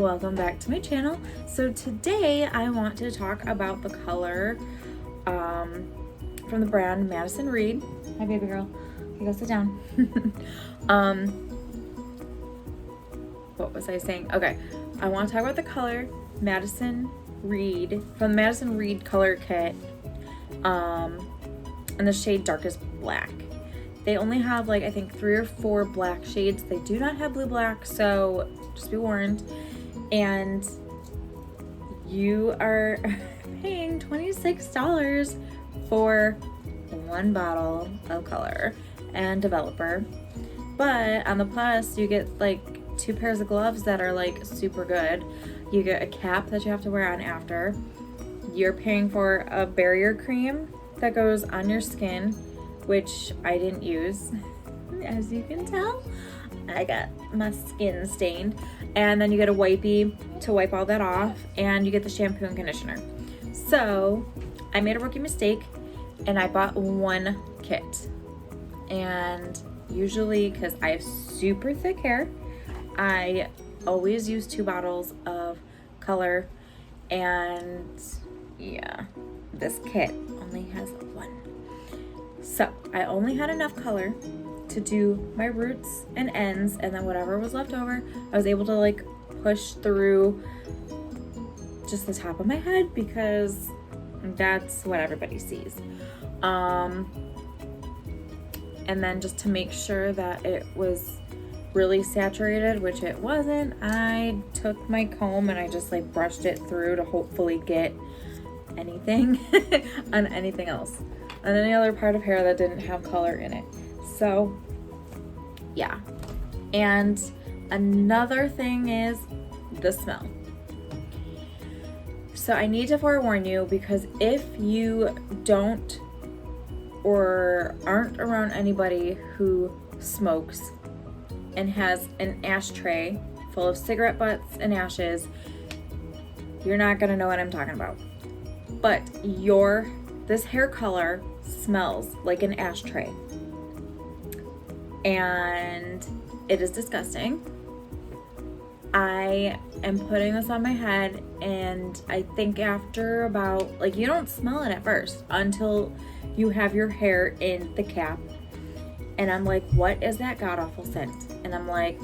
welcome back to my channel. So today I want to talk about the color from the brand Madison Reed. Hi baby girl, you go sit down. What was I saying? Okay, I want to talk about the color Madison Reed from the Madison Reed color kit in the shade darkest black. They only have like I think 3 or 4 black shades. They do not have blue black, so just be warned. And you are paying $26 for 1 bottle of color and developer. But on the plus you get like 2 pairs of gloves that are like super good. You get a cap that you have to wear on after. You're paying for a barrier cream that goes on your skin, which I didn't use, as you can tell. I got my skin stained. And then you get a wipey to wipe all that off, and you get the shampoo and conditioner. So I made a rookie mistake and I bought 1 kit. And usually, because I have super thick hair, I always use 2 bottles of color, and yeah, this kit only has 1. So I only had enough color to do my roots and ends, and then whatever was left over, I was able to like push through just the top of my head because that's what everybody sees. And then just to make sure that it was really saturated, which it wasn't, I took my comb and I just like brushed it through to hopefully get anything on anything else, on any other part of hair that didn't have color in it. So yeah. And another thing is the smell. So I need to forewarn you, because if you don't or aren't around anybody who smokes and has an ashtray full of cigarette butts and ashes, you're not gonna know what I'm talking about. But this hair color smells like an ashtray, and it is disgusting. I am putting this on my head, and I think after about, like, you don't smell it at first until you have your hair in the cap, and I'm like, what is that god awful scent? And I'm like,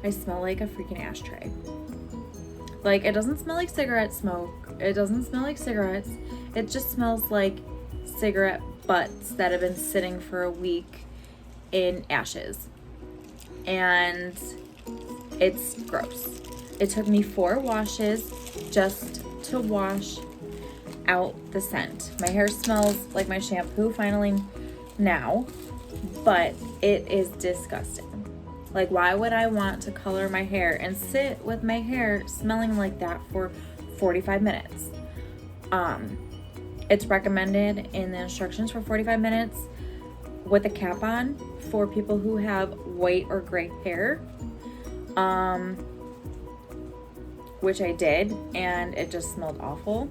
I smell like a freaking ashtray. Like, it doesn't smell like cigarette smoke, it doesn't smell like cigarettes, it just smells like cigarette butts that have been sitting for a week in ashes, and it's gross. It took me 4 washes just to wash out the scent. My hair smells like my shampoo finally now, but it is disgusting. Like, why would I want to color my hair and sit with my hair smelling like that for 45 minutes? It's recommended in the instructions for 45 minutes with a cap on for people who have white or gray hair, which I did, and it just smelled awful.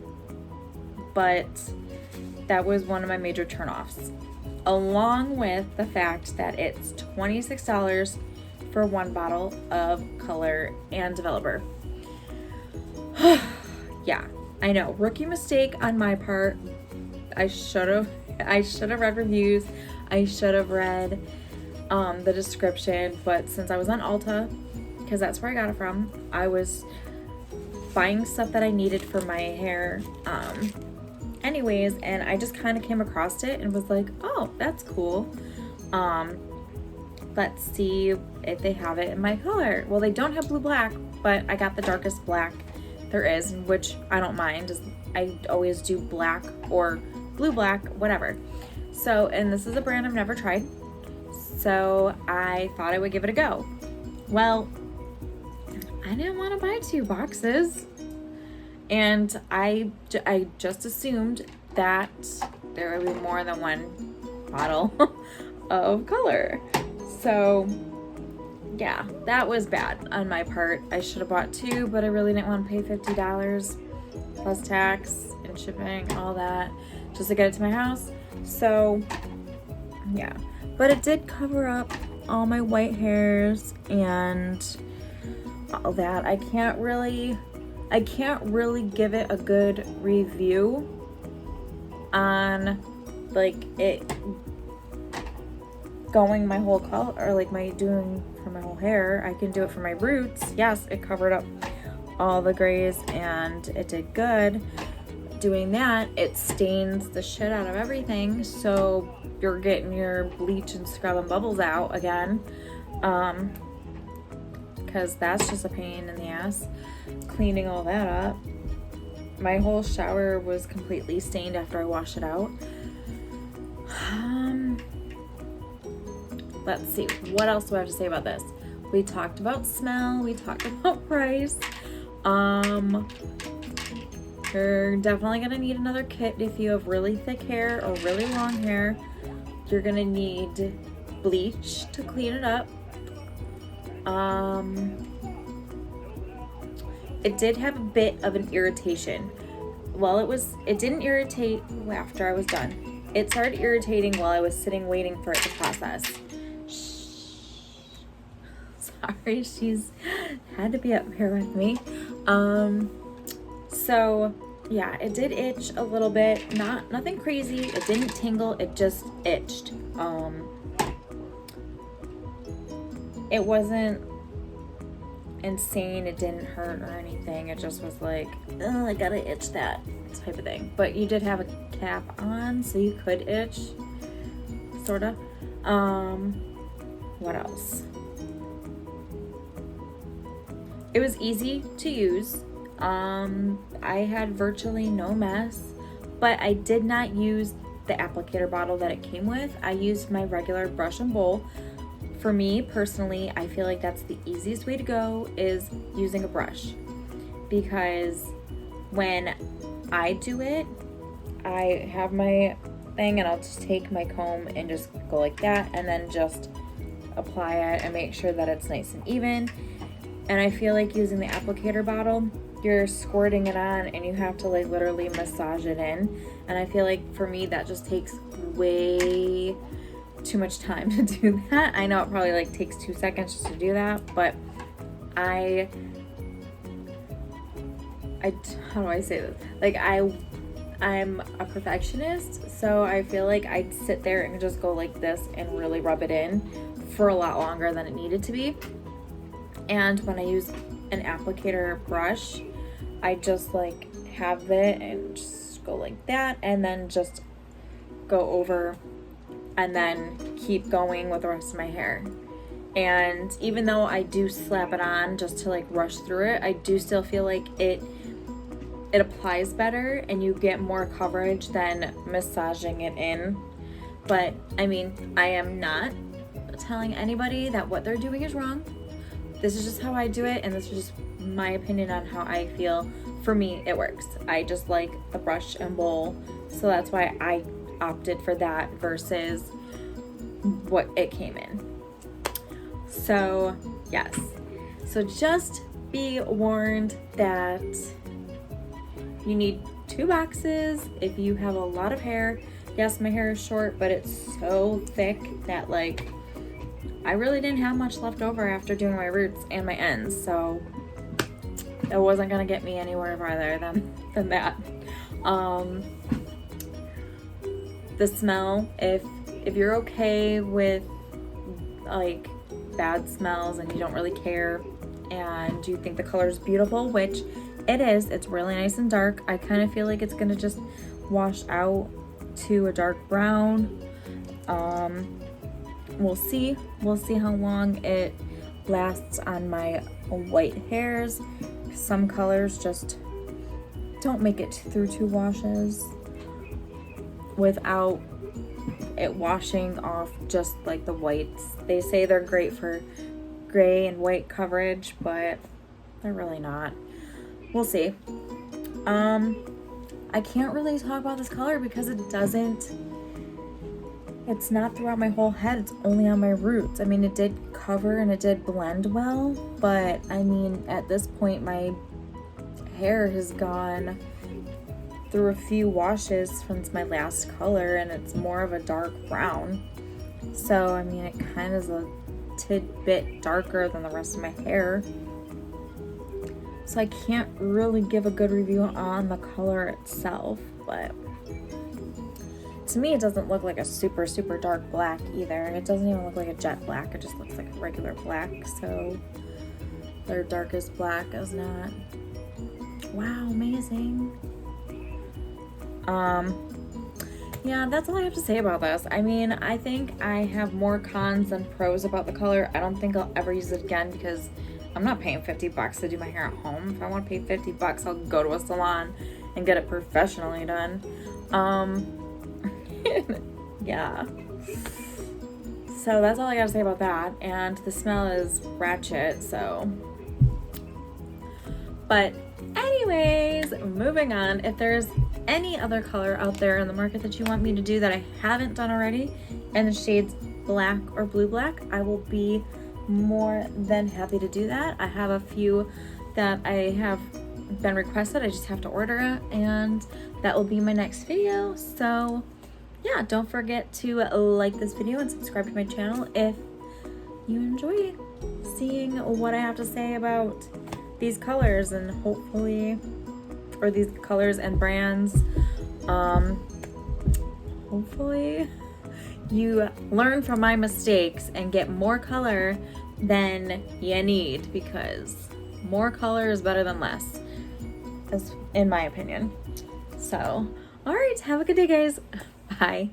But that was one of my major turnoffs, along with the fact that it's $26 for 1 bottle of color and developer. Yeah, I know, rookie mistake on my part. I should have read reviews. I should have read the description, but since I was on Ulta, because that's where I got it from, I was buying stuff that I needed for my hair anyways, and I just kind of came across it and was like, oh, that's cool. Let's see if they have it in my color. Well, they don't have blue black, but I got the darkest black there is, which I don't mind. I always do black or blue black, whatever. So, and this is a brand I've never tried, so I thought I would give it a go. Well, I didn't want to buy 2 boxes, and I just assumed that there would be more than 1 bottle of color. So yeah, that was bad on my part. I should have bought 2, but I really didn't want to pay $50 plus tax and shipping and all that just to get it to my house. So yeah, but it did cover up all my white hairs and all that. I can't really give it a good review on like it going my whole color, or like my doing for my whole hair. I can do it for my roots. Yes, it covered up all the grays and it did good. Doing that, it stains the shit out of everything, so you're getting your bleach and scrub and bubbles out again, because that's just a pain in the ass cleaning all that up. My whole shower was completely stained after I washed it out. Let's see, what else do I have to say about this? We talked about smell, we talked about price. You're definitely gonna need another kit if you have really thick hair or really long hair. You're gonna need bleach to clean it up. It did have a bit of an irritation. Well, it didn't irritate after I was done. It started irritating while I was sitting waiting for it to process. Sorry, she's had to be up here with me. So yeah, it did itch a little bit. Nothing crazy. It didn't tingle, it just itched. It wasn't insane, it didn't hurt or anything. It just was like, oh, I gotta itch that type of thing. But you did have a cap on, so you could itch, sorta. What else? It was easy to use. I had virtually no mess, but I did not use the applicator bottle that it came with. I used my regular brush and bowl. For me personally, I feel like that's the easiest way to go, is using a brush, because when I do it, I have my thing and I'll just take my comb and just go like that and then just apply it and make sure that it's nice and even. And I feel like using the applicator bottle, you're squirting it on and you have to like literally massage it in. And I feel like for me that just takes way too much time to do that. I know it probably like takes 2 seconds just to do that, but how do I say this? Like I'm a perfectionist, so I feel like I'd sit there and just go like this and really rub it in for a lot longer than it needed to be. And when I use an applicator brush, I just like have it and just go like that and then just go over and then keep going with the rest of my hair. And even though I do slap it on just to like rush through it, I do still feel like it applies better and you get more coverage than massaging it in. But I mean, I am not telling anybody that what they're doing is wrong. This is just how I do it, and this is just my opinion on how I feel. For me, it works. I just like the brush and bowl, so that's why I opted for that versus what it came in. So yes, so just be warned that you need 2 boxes if you have a lot of hair. Yes, my hair is short, but it's so thick that like I really didn't have much left over after doing my roots and my ends, so it wasn't gonna get me anywhere farther than that. The smell, if you're okay with like bad smells and you don't really care and you think the color is beautiful, which it is, it's really nice and dark. I kind of feel like it's gonna just wash out to a dark brown. We'll see how long it lasts on my white hairs. Some colors just don't make it through 2 washes without it washing off just like the whites. They say they're great for gray and white coverage, but they're really not. We'll see. I can't really talk about this color because it's not throughout my whole head, it's only on my roots. I mean, it did cover and it did blend well, but I mean, at this point, my hair has gone through a few washes since my last color, and it's more of a dark brown. So, I mean, it kind of is a tidbit darker than the rest of my hair. so I can't really give a good review on the color itself, but to me it doesn't look like a super dark black either. It doesn't even look like a jet black, it just looks like a regular black, so their darkest black is not. Wow, amazing. Yeah, that's all I have to say about this. I mean, I think I have more cons than pros about the color. I don't think I'll ever use it again because I'm not paying $50 to do my hair at home. If I want to pay $50, I'll go to a salon and get it professionally done. Yeah. So that's all I gotta say about that. And the smell is ratchet, so. But anyways, moving on. If there's any other color out there in the market that you want me to do that I haven't done already in the shades black or blue black, I will be more than happy to do that. I have a few that I have been requested. I just have to order it, and that will be my next video. So yeah, don't forget to like this video and subscribe to my channel if you enjoy seeing what I have to say about these colors, and hopefully, or these colors and brands, hopefully you learn from my mistakes and get more color than you need, because more color is better than less, in my opinion. So, all right, have a good day, guys. Bye.